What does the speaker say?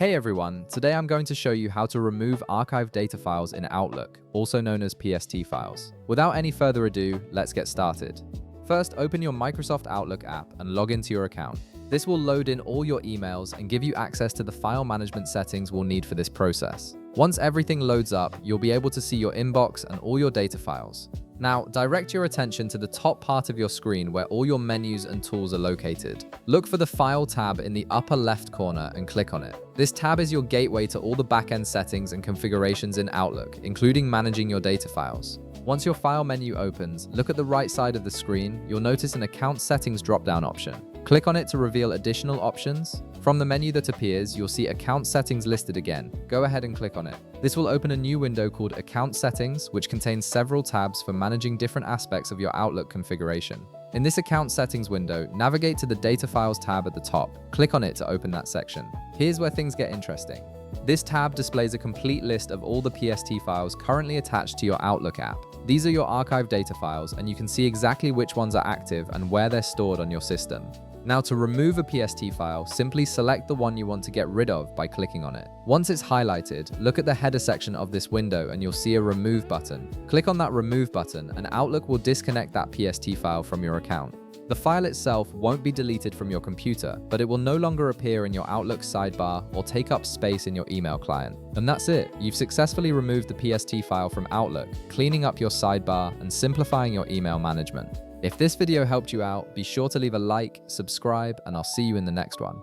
Hey everyone, today I'm going to show you how to remove archived data files in Outlook, also known as PST files. Without any further ado, let's get started. First, open your Microsoft Outlook app and log into your account. This will load in all your emails and give you access to the file management settings we'll need for this process. Once everything loads up, you'll be able to see your inbox and all your data files. Now, direct your attention to the top part of your screen where all your menus and tools are located. Look for the File tab in the upper left corner and click on it. This tab is your gateway to all the backend settings and configurations in Outlook, including managing your data files. Once your File menu opens, look at the right side of the screen. You'll notice an Account Settings drop-down option. Click on it to reveal additional options. From the menu that appears, you'll see Account Settings listed again. Go ahead and click on it. This will open a new window called Account Settings, which contains several tabs for managing different aspects of your Outlook configuration. In this Account Settings window, navigate to the Data Files tab at the top. Click on it to open that section. Here's where things get interesting. This tab displays a complete list of all the PST files currently attached to your Outlook app. These are your archived data files, and you can see exactly which ones are active and where they're stored on your system. Now, to remove a PST file, simply select the one you want to get rid of by clicking on it. Once it's highlighted, look at the header section of this window and you'll see a Remove button. Click on that Remove button and Outlook will disconnect that PST file from your account. The file itself won't be deleted from your computer, but it will no longer appear in your Outlook sidebar or take up space in your email client. And that's it. You've successfully removed the PST file from Outlook, cleaning up your sidebar and simplifying your email management. If this video helped you out, be sure to leave a like, subscribe, and I'll see you in the next one.